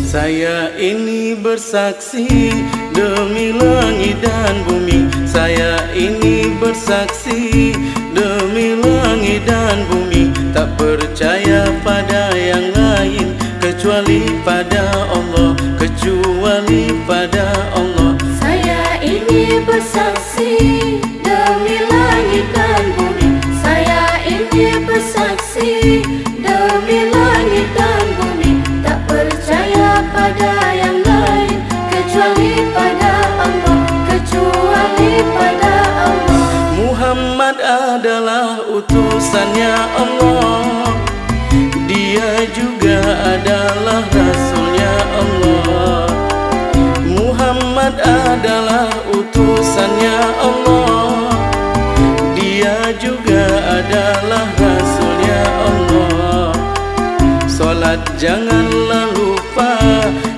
Saya ini bersaksi demi langit dan bumi. Saya ini bersaksi demi langit dan bumi. Tak percaya pada yang lain kecuali pada Allah, kecuali pada Allah. Saya ini bersaksi demi langit dan bumi. Saya ini bersaksi demi langit dan bumi. Tak percaya pada yang lain kecuali pada Allah, kecuali pada Allah. Muhammad adalah utusannya Allah. Dia juga adalah rasulnya Allah. Muhammad adalah utusannya Allah. Dia juga adalah rasulnya Allah. Salat janganlah lupa,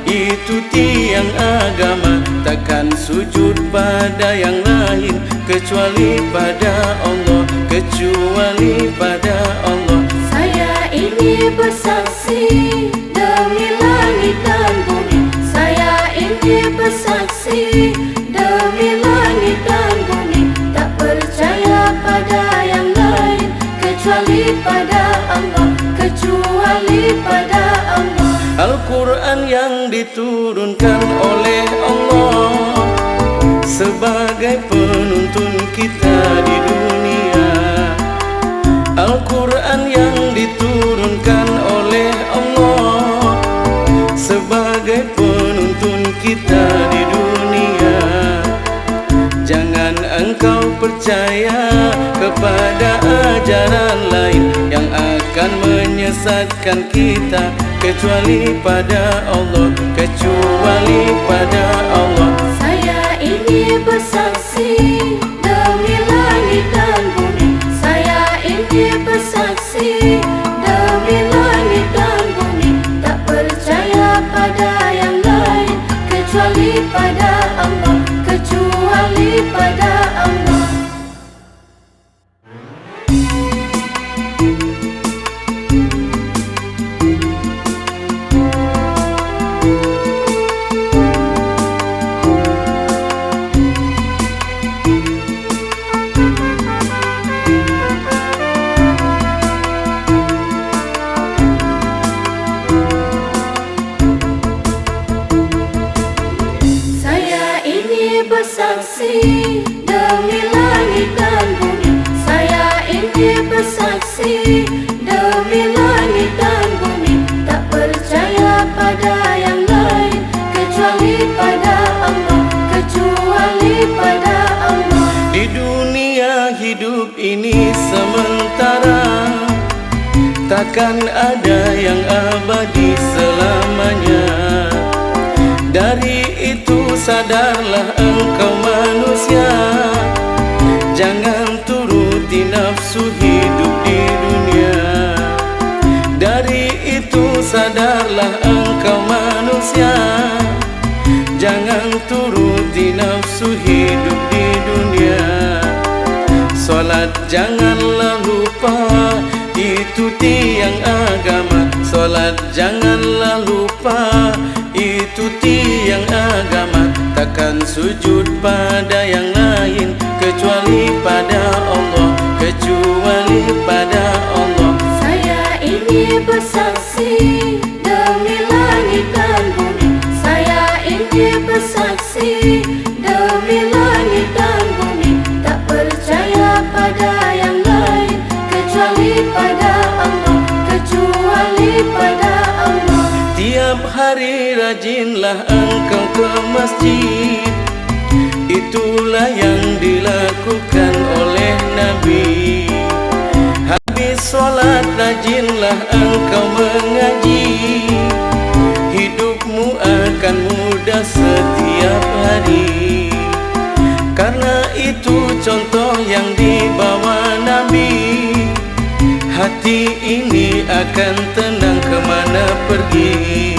itu tiang agama. Takkan sujud pada yang lain kecuali pada Allah, kecuali pada Allah. Saya ini bersaksi demi langit dan bumi. Saya ini bersaksi demi langit dan bumi. Tak percaya pada yang lain kecuali pada Allah, kecuali pada Allah. Al-Quran yang diturunkan oleh Allah sebagai penuntun kita di dunia. Al-Quran yang diturunkan oleh Allah sebagai penuntun kita di dunia. Jangan engkau percaya kepada ajaran lain yang akan menyesatkan kita, kecuali pada Allah, kecuali pada Allah. Saya ini bersaksi demi langit dan bumi. Saya ini bersaksi demi langit dan bumi. Tak percaya pada yang lain kecuali pada Allah, kecuali pada Allah. Bersaksi demi langit dan bumi. Saya ini bersaksi demi langit dan bumi. Tak percaya pada yang lain kecuali pada Allah, kecuali pada Allah. Di dunia hidup ini sementara, takkan ada yang abadi selamanya. Dari itu sadarlah engkau manusia, jangan turuti nafsu hidup di dunia. Dari itu sadarlah engkau manusia, jangan turuti nafsu hidup di dunia. Salat janganlah lupa, itu tiang agama. Salat janganlah lupa, itu tiang agama. Takkan sujud pada yang lain kecuali pada Allah, kecuali pada Allah. Saya ini bersaksi demi langit dan bumi. Saya ini bersaksi demi langit dan bumi. Tak percaya pada yang lain kecuali pada Allah, kecuali pada Allah. Tiap hari rajinlah engkau ke masjid, itulah yang dilakukan oleh Nabi. Habis sholat rajinlah engkau mengaji, hidupmu akan mudah setiap hari. Karena itu contoh yang dibawa Nabi, hati ini akan tenang kemana pergi.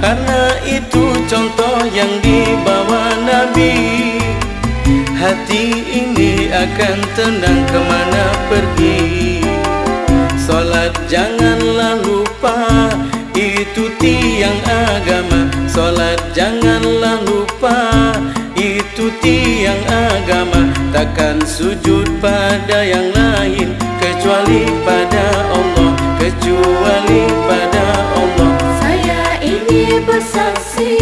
Karena itu contoh yang dibawa Nabi, hati ini akan tenang kemana pergi. Salat janganlah lupa, itu tiang agama. Solat janganlah lupa, itu tiang agama. Takkan sujud pada yang lain kecuali pada Allah, kecuali pada Allah. Saya ini bersaksi